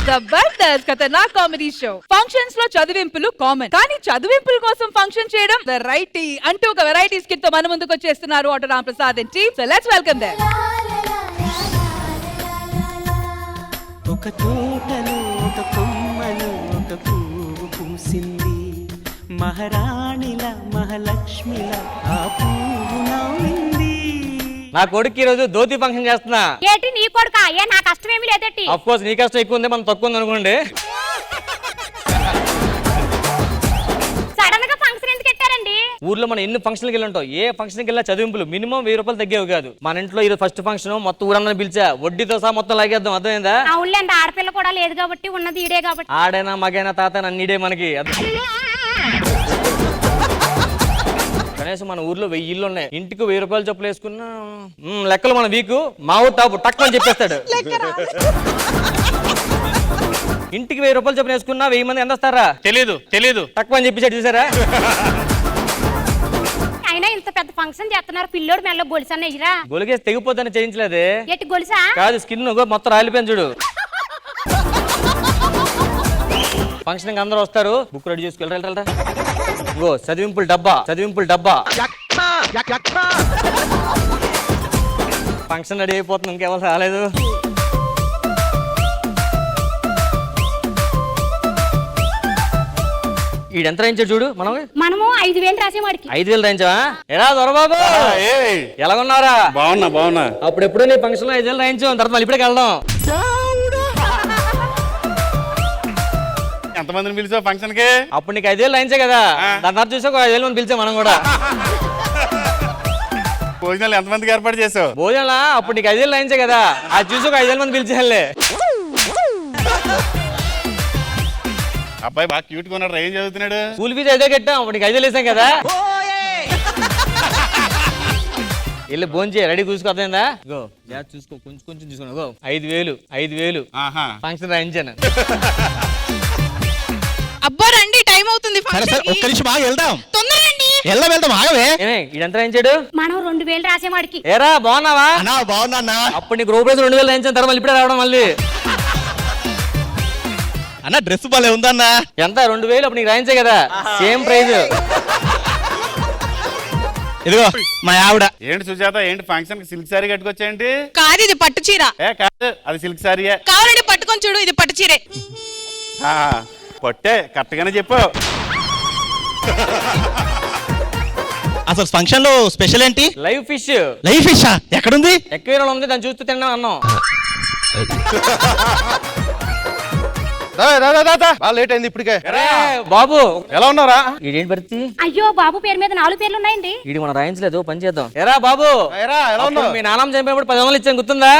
జబర్దస్త్ ఖతర్నాక్ comedy show. Functions లో చదివింపులు common, కానీ చదివింపుల కోసం ఫంక్షన్ చేయడం వెరైటీ అంటూ ఒక వెరైటీ స్కిట్ తో మన ముందుకు వచ్చేస్తున్నారు auto Ram Prasad and team. So let's welcome them. ఒక తోటలో ఒక కొమ్మలో ఒక పువ్వు పూసింది, మహారాణిలా మహాలక్ష్మిలా ఆ పువ్వు నవ్వింది. నా కొడుకు ఈ రోజు ధోతి ఫంక్షన్ చేస్తున్నా. ఏంటి నీ కొడుకా? ఏ నా కష్టం ఏమి లేదట్టి. ఆఫ్ కోర్స్ నీ కష్టం ఎక్కువ ఉంది, మనం తక్కువ ఉంది అనుకోండి. సడన్ గా ఫంక్షన్ ఎందుకు పెట్టారండి? ఊర్లో మనం ఎన్ని ఫంక్షన్కి వెళ్ళి ఉంటాం, ఏ ఫంక్షన్కి వెళ్ళినా చదివింపులు మినిమం 1000 రూపాయలు తగ్గేవి కాదు. మన ఇంట్లో ఇది ఫస్ట్ ఫంక్షన్, మొత్తం ఊరందరిని పిలిచా, వడ్డీతో సహా మొత్తం లాగేద్దాం. అర్థమైందా? అవునులేండి, ఆడపిల్ల కూడా లేదు కాబట్టి ఉన్నది ఈడే కాబట్టి. ఆడైనా మగైనా తాత నన్నీడే మనకి. కనీసం మన ఊర్లో 1000 ఇళ్ళు ఉన్నాయి, ఇంటికి 1000 రూపాయలు చొప్పులు వేసుకున్నా లెక్కలు మన వీకు మా ఊరు టాపు టక్ అని చెప్పేస్తాడు. ఇంటికి 1000 రూపాయలు చొప్పులు వేసుకున్నా 1000 మంది ఎంత వస్తారా తెలీదు తక్కువ అని చెప్పేసాడు. చూసారా? అయినా ఇంత పెద్ద ఫంక్షన్ చేస్తున్నారు, పిల్లోడు మెల్ల గొలుసు అన్నయ్యరా. గొలిగేసి తెగిపోతానే చేయించలేదే. ఎట్టి గొలుసా? కాదు, స్కిన్ మొత్తం రాలిపోయింది చూడు. ఫంక్షన్ అందరూ వస్తారు, బుక్ రెడీ చేసుకెళ్ళరా. గో చదివింపుల డబ్బా. ఫంక్షన్ రెడీ అయిపోతుంది, ఇంకెవరు రాలేదు. ఈడెంత రాయించాడు చూడు. మనము 5000 రాసే వాడికి. 5000 రాయించావా? ఎరా దొరబాబు, ఎలా ఉన్నారా? బాగున్నా. అప్పుడెప్పుడు నీ ఫంక్షన్ లో 5000 రాయించాం, తర్వాత మళ్ళీ ఇప్పటికి వెళ్దాం. ఎంతమందిని పిలిచావు ఫంక్షన్ కి? అప్పుడు నీకు 5000 రాయించే కదా, దాని తర్వాత చూసా 5000 మంది పిలిచాం మనం కూడా. భోజనాలు ఎంతమందికి ఏర్పాటు చేసావు? భోజనాలా? అప్పుడు నీకు 5000 రాయించే కదా, అది చూసి 5000 మంది పిలిచేయాలే. అబ్బాయి బాగా క్యూట్ గా ఉన్నాడు, ఏం చదువుతున్నాడు? స్కూల్ ఫీజు అయితే కట్టాం, అప్పుడు నీకు 5000 వేసాం కదా. వెళ్ళి భోజనం చేయ, రెడీ చూసుకోదా? గో చూసుకో, కొంచెం చూసుకో. గో 5000 ఫంక్షన్ రాయించాను. అబ్బా రండి, టైం అవుతుంది. ఒక్క నిమిషం బాగా వెళ్దాం, తొందరండి. వెళ్దాం ఆగవే. ఇదంతా రాయించాడు. మనం 2000 రాసే వాడికి. ఏరా బాగున్నావా? బాగున్నా. అప్పుడు నీకు రూపాయలు 2000 రాయించాను, తర్వాత మళ్ళీ ఇప్పుడే రావడం మళ్ళీ. అన్న డ్రెస్ బాలే ఉందన్నా. ఎంత? 2000 అప్పుడు నీకు రాయించే కదా, సేమ్ ప్రైజ్. ఇదిగో మా ఆవిడ. ఏంటి సుజాత, ఏంటి ఫంక్షన్ కి సిల్క్ సారీ కట్టుకొచ్చేయండి? కాదు, ఇది పట్టు చీర. కాదు, అది సిల్క్ సారీయే. కావాలంటే పట్టుకొని చూడు, ఇది పట్టు చీరే. పొట్టే కరెక్ట్గానే చెప్పు. అసలు ఫంక్షన్ లో స్పెషల్ ఏంటి? Live fish. ఎక్కడుంది? ఎక్కువ ఉంది, దాన్ని చూస్తూ తిన్నాం అన్నాం. లేట్ అయింది ఇప్పటికే. బాబు ఎలా ఉన్నారా? ఇదేంటి పరిస్థితి? అయ్యో, బాబు పేరు మీద 4 పేర్లు ఉన్నాయండి. ఇది మనం రాయించలేదు, పని చేద్దాం. ఎరా బాబు, ఎలా ఉన్నావు? మీ నాన్నమ్మ చనిపోయినప్పుడు 10,000 ఇచ్చాను, గుర్తుందా?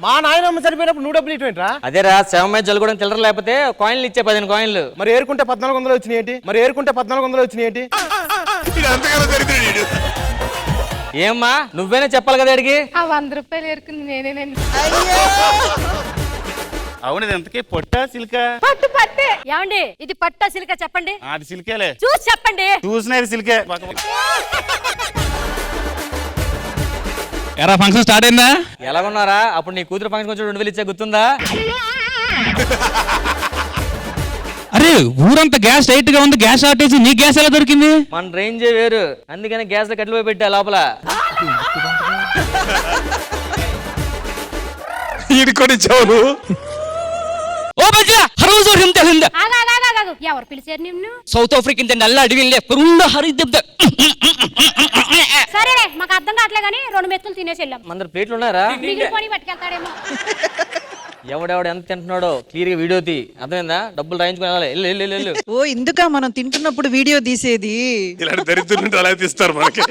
మా నాయనమ్మ చనిపోయినప్పుడు 100 డబ్బులు ఇటువంటిరా? అదేరా, శవమే జల్లుకోవడం చిల్లర లేకపోతే కాయిన్లు ఇచ్చే 15 కాయిన్లు. మరి ఏరుకుంటే 1400 వచ్చినాయి ఏంటి? ఏమ్మా, నువ్వేనే చెప్పాలి కదా అడిగి. ఆ 100 రూపాయలు ఏరుకుంది నేనేనండి. అవును, ఇది ఎంతకి పొట్టా సిల్కా? పట్టే. ఏమండి, ఇది పట్టా సిల్క చెప్పండి. అది సిల్కేలే. చూసి చెప్పండి. చూసినది సిల్కే. ఎరా ఫంక్షన్ స్టార్ట్ అయిందా? ఎలాగున్నారా? అప్పుడు నీ కూతురు ఫంక్షన్ వచ్చి 2000 ఇచ్చా, గుర్తుందా? అరే ఊరంతా గ్యాస్ టైట్ గా ఉంది, గ్యాస్ షార్టేజ్. నీ గ్యాస్ ఎలా దొరికింది? మన రేంజే వేరు, అందుకని గ్యాస్ లో కట్టెలు పోయి పెట్టా లోపల. ఇడుకొనిచ్చావు. ఎవరు పిలిచారు నిన్ను? సౌత్ ఆఫ్రికన్ నల్ల అడవిలే హరిద్ద. సరేలే, మాకు అర్థం కావట్లే గానీ 2 మెతుకులు తినేసి వెళ్ళాం. మన ప్లేట్లు ఉన్నారా? మిగిలిపోయి పట్టుకెళ్తాడేమో. ఎవడెవడు ఎంత తింటున్నాడో క్లియర్ గా వీడియో తీ, అర్థమైందా? డబ్బులు రాయించుకుని. ఓ ఇందుక మనం తింటున్నప్పుడు వీడియో తీసేది. ఇలాంటి దరిద్రులు అలా తీస్తారు మనకి.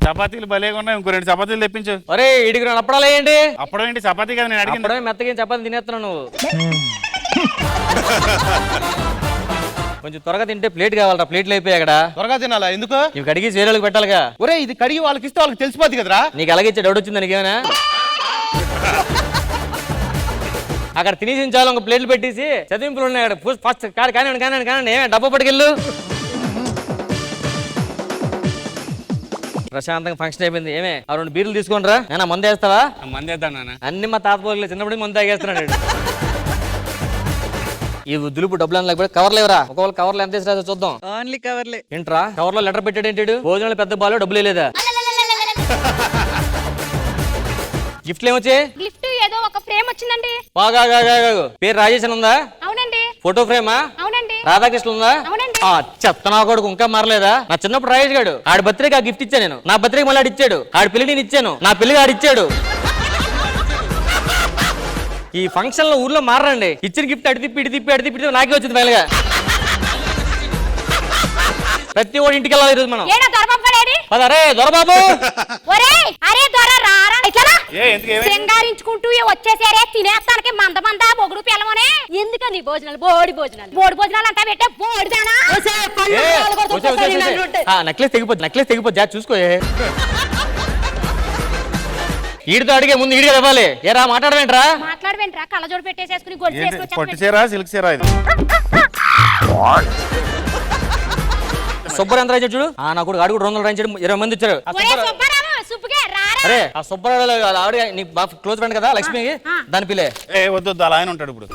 చపాతీలు భలేగా ఉన్నాయి, ఇంకో 2 చపాతీలు తెప్పించు. ఒరే ఇడికి 2 అప్పడాలు వేయండి. అప్పుడు ఏంటి చపాతీ కదా నేను అడిగింది? అప్పుడే మెత్తగా చపాతీ తినేస్తున్నావు నువ్వు. కొంచెం త్వరగా తింటే ప్లేట్ కావాలరా, ప్లేట్లు అయిపోయాయి అక్కడ. త్వరగా తినాలా? ఎందుకు? ఇవి కడిగి వేరేళ్ళకి పెట్టాలిగా. ఒరే ఇది కడిగి వాళ్ళకి ఇస్తే వాళ్ళకి తెలిసిపోద్ది కదరా. నీకు అలాగే ఇచ్చే డౌట్ వచ్చిందా నీకేమైనా? అక్కడ తినేసి చాలు, ఒక ప్లేట్లు పెట్టేసి చదివింపులు ఉన్నాయి అక్కడ. ఫస్ట్ కానీ ఏమే డబ్బా పట్టుకెళ్ళు. ప్రశాంతంగా ఫంక్షన్ అయిపోయింది. ఏమే ఆ 2 బీర్లు తీసుకోండి రా. నేను మందు వేస్తావా? మంది వేద్దాం నాన్న. అన్ని మా తాత పోలే చిన్నప్పుడు మందు తాగేస్తున్నాడు. ఈ దులుపు డబ్బులు అని లేకపోతే కవర్ లేవరా? ఒకవేళ కవర్లు ఎంత వేసి చూద్దాం. ఓన్లీ కవర్లే. ఏంట్రా కవర్ లో లెటర్ పెట్టాడు ఏంటాడు? భోజనాలు పెద్ద బాలు డబ్బులు లేదా? గిఫ్ట్లు ఏమొచ్చాయి? గిఫ్ట్ ఏదో ఒక ఫ్రేమ్ వచ్చిందండి. బాగా పేరు రాజేష్ అని ఉందా? అవునండి. ఫోటో ఫ్రేమా? అవునండి. రాధాకృష్ణ ఉందా? అవునండి. చెత్తనా కొడుకు ఇంకా మారలేదా? నా చిన్నప్పుడు రాజేష్ గాడు ఆడి బర్త్డేకి ఆ గిఫ్ట్ ఇచ్చాను నేను. నా బర్త్డేకి మళ్ళీ ఆడు ఇచ్చాడు. ఆడి పెళ్లి నేను ఇచ్చాను. నా పెళ్లికి ఆడు ఇచ్చాడు. ఈ ఫంక్షన్ లో ఊర్లో మారండి. ఇచ్చిన గిఫ్ట్ అడి తిప్పి ఇటు తిప్పి అడి తిప్పి నాకే వచ్చింది ఫైనల్గా. ప్రతి ఓడి ఇంటికి వెళ్ళాలి ఈరోజు మనం. ఏడా దొరబాబు గడేడి? అరే దొరబాబు. ఒరేయ్ అరే దొర రారా ఇట్లా ఎందుకు ఏమైంది? సింగారించుకుంటూ వచ్చేసారే తినేస్తానికి మంద మొగుడు పిల్లమనే. ఎందుకని భోజనాలు బోడి భోజనాలు అంటా పెట్టే బోడిదానా? నెక్లెస్ తెగిపోద్ది జాగ్రత్త చూసుకో. ఈడితో అడిగే ముందు ఈడిగా ఇవ్వాలి. ఏరా మాట్లాడవేంట్రా? మాట్లాడవేంట్రా? కళ్ళజోడు పెట్టేసేసుకుని గొలుసు ఏంటి వేసుకొని పొట్టి చీర సిల్క్ చీర ఇది? సుబ్బర్ ఎంత రాయించాడు చూడు. నా కూడా ఆడు కూడా 200 రాయించాడు. 20 మంది వచ్చారు. ఒరే సుబ్బారావు సుబ్బుగే రారా. అరే ఆ సుబ్బరావు ఆవిడ నీకు బాగా క్లోజ్ ఫ్రెండ్ కదా లక్ష్మి, దాని పిల్లే. వద్దు అలా ఆయన ఉంటాడు ఇప్పుడు.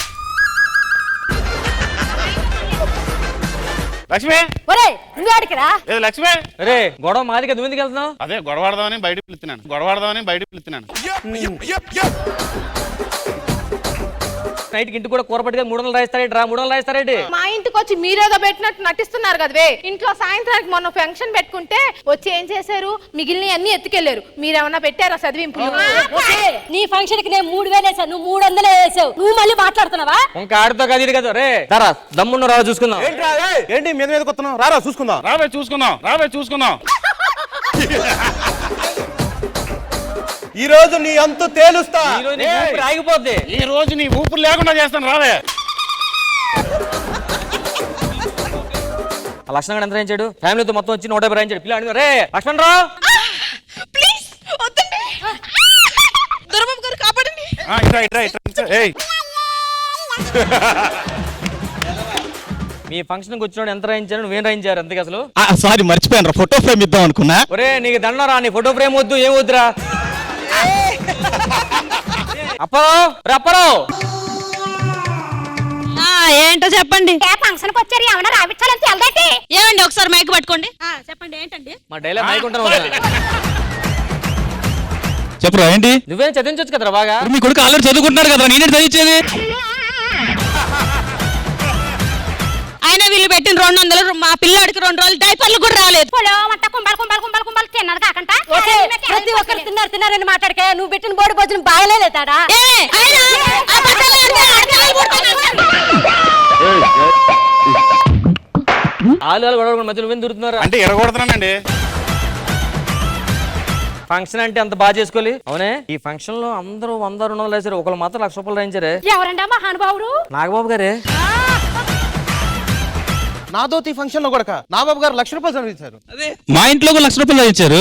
లక్ష్మి ఒరే నువ్వు అడిగిరా. ఏది లక్ష్మి? అరే గొడవ మాది కదా, నువ్వు ఎందుకు వెళ్తున్నావు? అదే గొడవడదామని బయట పిలుస్తున్నాను. నైట్కి ఇంటికి కూడా కూరపట్టుగా 300 రాయిస్తారేంటి రా? 300 రాయిస్తారేంటి? మా ఇంటికి వచ్చి మీరేదో పెట్టినట్టు నటిస్తున్నారు కదవే. ఇంట్లో సాయంత్రానికి మొన్న ఫంక్షన్ పెట్టుకుంటే వచ్చి ఏం చేశారు? మిగిలిన అన్ని ఎత్తుకెళ్లారు. మీరేమన్నా పెట్టారా చదివింపులు? నీ ఫంక్షన్ కి నేను 3000 వేసాను, నువ్వు 300 వేసావు. నువ్వు మళ్ళీ మాట్లాడుతున్నావా? ఇంకా ఆడితో కాదు ఇది కదా. రే తారా దమ్మున్న రావు చూసుకుందాం. ఏంటి మీద కొత్తన్నావు? రారా చూసుకుందాం. రావే చూసుకుందాం. ఈ రోజు నీ అంతు తేలుస్తా. ఈరోజు నీ ఊపిరి ఆగిపోద్ది. ఈ రోజు నీ ఊపిరి లేకుండా చేస్తాను. రావే. ఆ లక్ష్మణ్ ఎంత రాయించాడు? ఫ్యామిలీతో మొత్తం వచ్చి 150 రాయించాడు. పిల్ల రే లక్ష్మణ్ రావు ప్లీజ్ వద్దండి. దొరబాబు గారు కాపాడండి. ఇట్రా. ఏయ్ మీ ఫంక్షన్ కి వచ్చినోడు ఎంత రాయించాడు? నువ్వేం రాయించారు అంతకి అసలు? సారీ మర్చిపోయాను, ఫోటో ఫ్రేమ్ ఇద్దాం అనుకున్నా. ఒరే నీకు దండం రా. నీ ఫోటో ఫ్రేమ్ వద్దు, ఏం వద్దురా. అప్పారావు ఏంటో చెప్పండి. ఫంక్షన్ కి వచ్చారు ఏమన్నా రావించాలని తెలదేటి? ఏమండి ఒకసారి మైక్ పట్టుకోండి. చెప్పండి ఏంటండి? మా డైలాగ్ మైక్ ఉంటాను. చెప్పరా ఏంటి? నువ్వేం చదివించొచ్చు కదరా బాగా. మీ కొడుకు ఆల్రెడీ చదువుకుంటున్నాడు కదా, నేనే చదివించేది. ఆయన వీళ్ళు పెట్టిన 200, మా పిల్లాడికి 2 రోజులు డైపర్లు కూడా రాలేదు. కుంభాలు తిన్నారు కాకంట ప్రతి ఒక్కరు తిన్నారని మాట్లాడకే. నువ్వు పెట్టిన బోడి భోజనం బాగలేదాడా? ఆలు గొడవ మధ్య నువ్వేం దూరుతున్నారు అంటే ఎరగొడుతున్నానండి. ఫంక్షన్ అంటే అంత బాగా చేసుకోవాలి. అవునే ఈ ఫంక్షన్ లో అందరూ 100, 200 వేసారు. ఒకళ్ళు మాత్రం 1,00,000 రూపాయలు రాయించారే. ఎవరండి మహానుభావుడు? నాగబాబు గారే. నాదోతి ఫంక్షన్ లో కూడా నాబాబు గారు 1,00,000 రూపాయలు చదివించారు. మా ఇంట్లో కూడా 1,00,000 రూపాయలు ఇచ్చారు.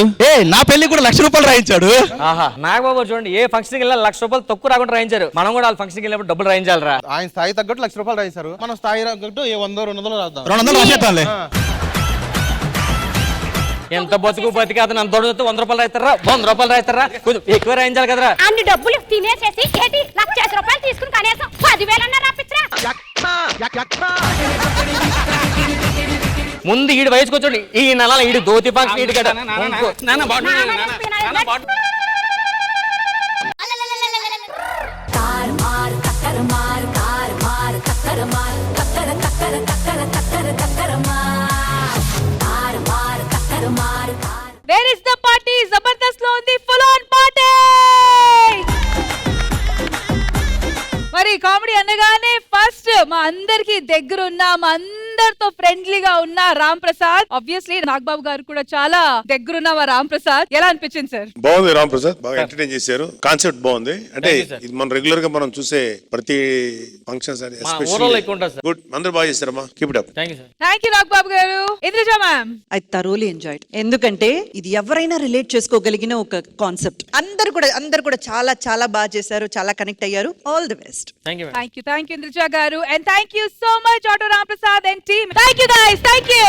నా పెళ్లి కూడా 1,00,000 రూపాయలు రాయించాడు. ఆహా నాగబాబు గారు చూడండి, ఏ ఫంక్షన్ కి వెళ్ళా 1,00,000 రూపాయలు తక్కువ రాకుండా రాయించారు. మనం కూడా వాళ్ళ ఫంక్షన్ కి వెళ్ళినప్పుడు డబ్బులు రాయించాలరా. ఆయన స్థాయి తగ్గట్టు 1,00,000 రూపాయలు రాయించారు. మన స్థాయి తగ్గట్టు 100, 200 రాద్దాం. 200 రాసేద్దాంలే. ఎంత బతుకు బతికి అతను అంత దొడితే 100 రూపాయలు రాయిస్తారా? 100 రూపాయలు రాయిస్తారా? కొంచెం ఎక్కువ రాయించాలి కదరా. అన్ని డబ్బులు తినేసేసి 1,00,000 రూపాయలు తీసుకుని కనీసం 10,000 అన్నా రాపిచ్చరా? ముందు ఈడు వయసుకు వచ్చాడు. ఈ నెల ఈడు ధోతి ఫంక్షన్ ఈడు కదా. Where is the party? Jabardasth లో ఉంది ఫుల్ ఆన్ పార్టీ. మరి కామెడీ అనగానే ఫస్ట్ మా అందరికి దగ్గరున్న, మా అందరితో ఫ్రెండ్లీగా ఉన్న రామ్ ప్రసాద్. ఆబ్వియస్లీ నాగబాబు గారు కూడా చాలా దగ్గరున్న మా రామ్ ప్రసాద్. ఎలా అనిపించింది సార్? బాగుంది రామ్ ప్రసాద్, బాగా ఎంటర్టైన్ చేశారు. కాన్సెప్ట్ బాగుంది. అంటే ఇది మనం రెగ్యులర్ గా మనం చూసే ప్రతి ఫంక్షన్స్ గుడ్. అందరూ బాగా చేశారమ్మా. Keep it up. Thank you Nagababu garu. Indraja ma'am, I thoroughly enjoyed. ఎందుకంటే ఇది ఎవరైనా రిలేట్ చేసుకోగలిగిన ఒక కాన్సెప్ట్. అందరు కూడా చాలా చాలా బాగా చేశారు, చాలా కనెక్ట్ అయ్యారు. All the best. Thank you. Thank you Indraja garu. And thank you so much auto Ram Prasad and team. Thank you guys. Thank you.